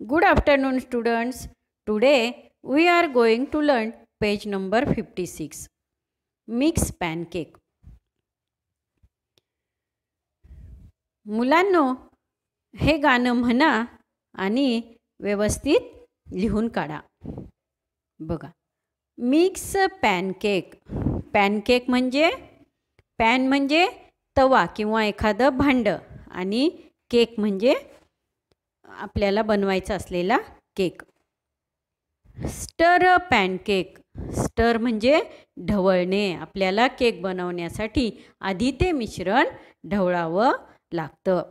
Good afternoon, students. Today we are going to learn page number 56. Mix pancake. मुलांनो, हे गाणं म्हणा आणि व्यवस्थित लिहून काढा. बघा, मिक्स पॅनकेक. पॅनकेक म्हणजे पॅन म्हणजे तवा किंवा एखादं भांडं आणि केक म्हणजे आपल्याला बनवायचा असलेला केक. स्टर पॅनकेक. स्टर म्हणजे ढवळणे. आपल्याला केक बनवण्यासाठी आधी ते मिश्रण ढवळावं लागतं.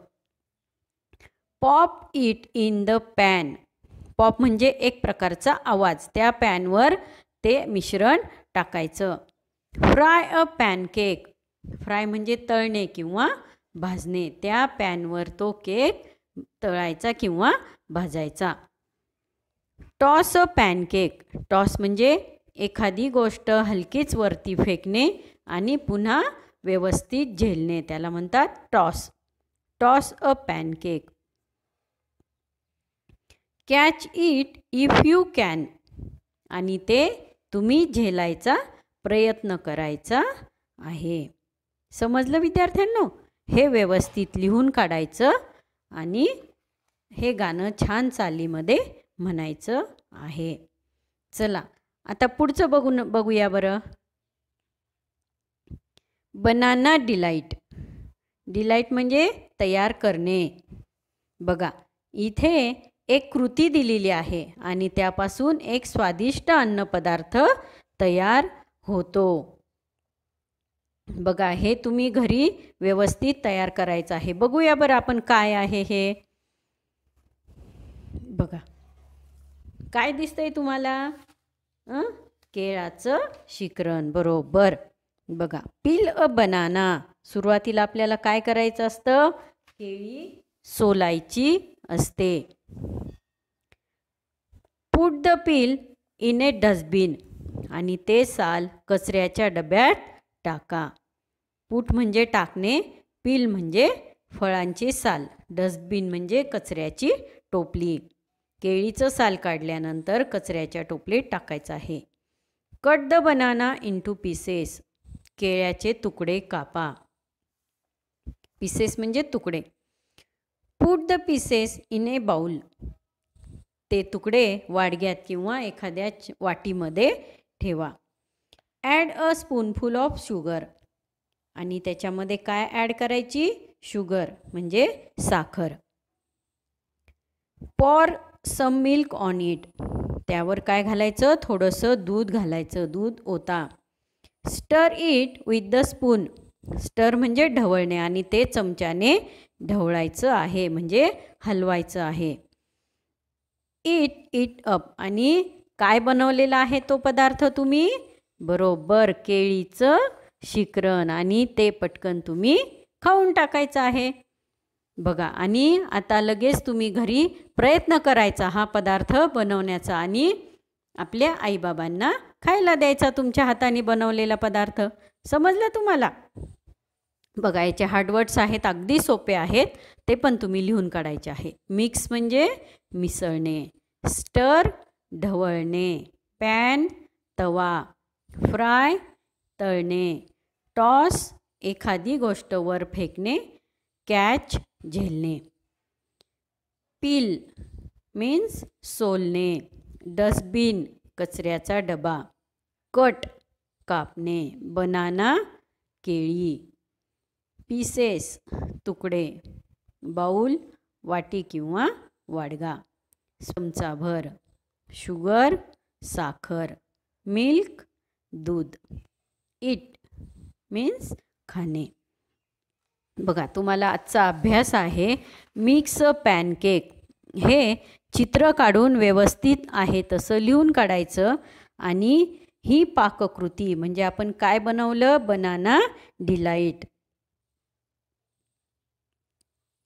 Pop it in the pan. Pop म्हणजे एक प्रकारचा आवाज. त्या पॅनवर ते मिश्रण टाकायचं. Fry a pancake. फ्राय म्हणजे तळणे किंवा भाजणे. त्या पॅनवर तो केक तळायचा किंवा भाजायचा. Toss a pancake. टॉस म्हणजे एखादी गोष्ट हलकीच वरती फेकणे आणि पुन्हा व्यवस्थित झेलणे, त्याला म्हणतात toss. Toss a pancake. Catch it if you can. आणि ते तुम्ही झेलायचा प्रयत्न करायचा आहे. समजलं विद्यार्थ्यांनो? हे व्यवस्थित लिहून काढायचं आणि हे गाणं छान चालीमध्ये म्हणायचं आहे. चला आता पुढचं बघूया बरं. Banana delight. डिलाईट म्हणजे तयार करणे. बघा, इथे एक कृती दिलेली आहे आणि त्यापासून एक स्वादिष्ट अन्नपदार्थ तयार होतो. बघा, हे तुम्ही घरी व्यवस्थित तयार करायचं आहे. बघूया बरं आपण काय आहे हे. बघा, काय दिसतंय तुम्हाला? केळाचं शिकरण. बरोबर. बघा, पील अ बनाना. सुरुवातीला आपल्याला काय करायचं असतं? केळी सोलायची असते. Put the peel in A dustbin. आणि ते साल कचऱ्याच्या डब्यात टाका. पुट म्हणजे टाकणे, पील म्हणजे फळांची साल, डस्टबिन म्हणजे कचऱ्याची टोपली. केळीचं साल काढल्यानंतर कचऱ्याच्या टोपलीत टाकायचं आहे. Cut the banana into pieces. केळ्याचे तुकडे कापा. पीसेस म्हणजे तुकडे. Put the pieces in a bowl. ते तुकडे वाडग्यात किंवा एखाद्या वाटीमध्ये ठेवा. Add a spoonful of sugar. आणि त्याच्यामध्ये काय ॲड करायची? शुगर म्हणजे साखर. Pour some milk on it. त्यावर काय घालायचं? थोडंसं दूध घालायचं. दूध ओता. स्टर इट विथ द स्पून. स्टर म्हणजे ढवळणे आणि ते चमच्याने ढवळायचं आहे म्हणजे हलवायचं आहे. It up. आणि काय बनवलेला आहे तो पदार्थ तुम्ही? बरोबर, केळीचं शिकरण. आणि ते पटकन तुम्ही खाऊन टाकायचं आहे. बघा, आणि आता लगेच तुम्ही घरी प्रयत्न करायचा हा पदार्थ बनवण्याचा आणि आपल्या आईबाबांना खायला द्यायचा तुमच्या हाताने बनवलेला पदार्थ. समजलं तुम्हाला? बघा, याचे हार्डवर्ड्स आहेत, अगदी सोपे आहेत, ते पण तुम्ही लिहून काढायचे आहे. मिक्स म्हणजे मिसळणे. स्टर ढवळणे. पॅन तवा. फ्राय तळणे. टॉस एखादी गोष्ट वर फेकणे. कॅच झेलणे. पील मीन्स सोलणे. डस्टबिन कचऱ्याचा डबा. कट कापणे. बनाना केळी. पीसेस तुकडे. बाउल वाटी किंवा वाडगा. चमचाभर. शुगर साखर. मिल्क दूध. इट मीन्स खाणे. बघा, तुम्हाला आजचा अभ्यास आहे मिक्स पॅनकेक. हे चित्र काढून व्यवस्थित आहे तसं लिहून काढायचं आणि ही पाककृती म्हणजे आपण काय बनवलं? Banana delight.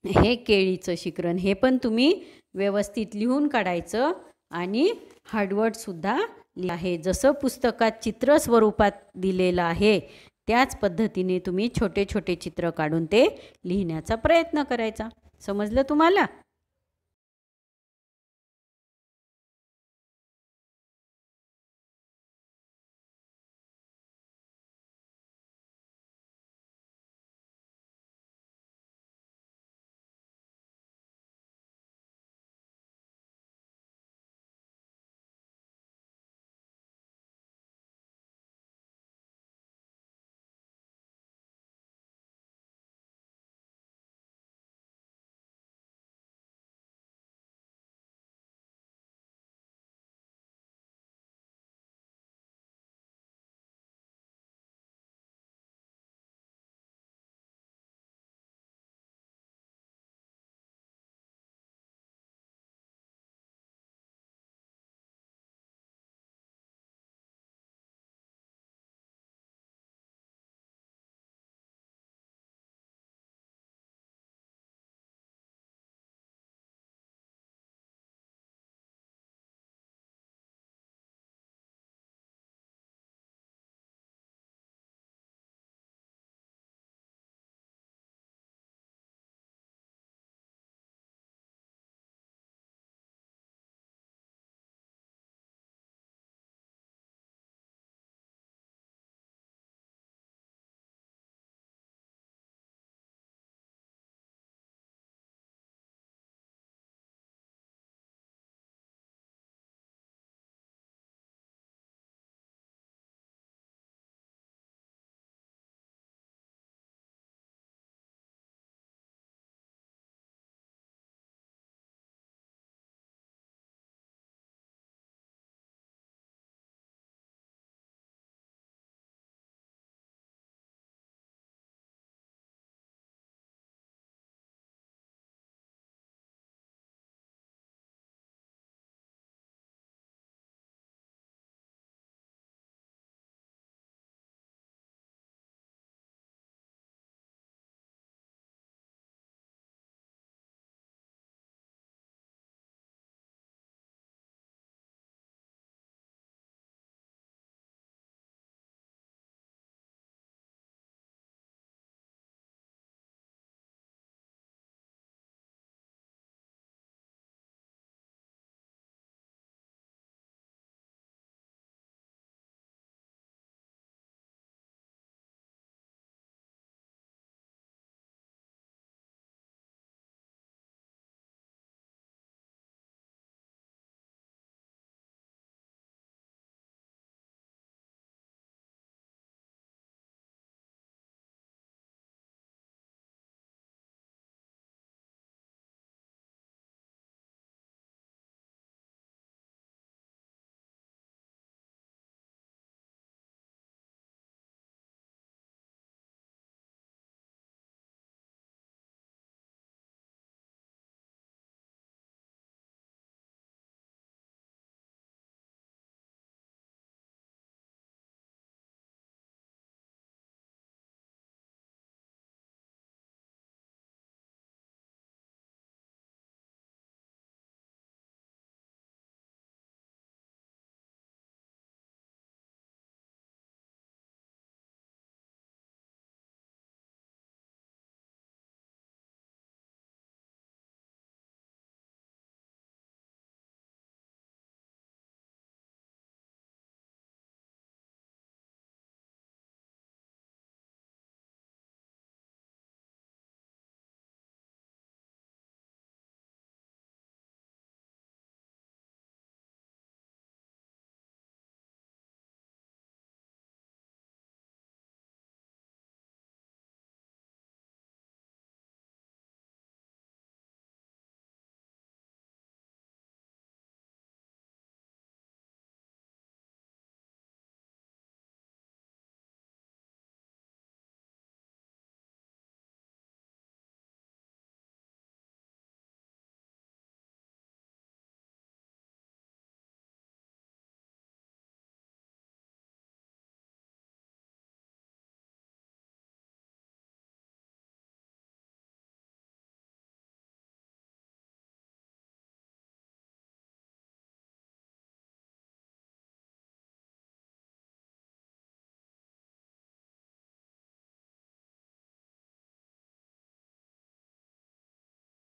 हे केळीचं शिकरण. हे पण तुम्ही व्यवस्थित लिहून काढायचं आणि हार्डवर्डसुद्धा आहे. जसं पुस्तकात चित्र स्वरूपात दिलेलं आहे त्याच पद्धतीने तुम्ही छोटे छोटे चित्र काढून ते लिहिण्याचा प्रयत्न करायचा. समजलं तुम्हाला?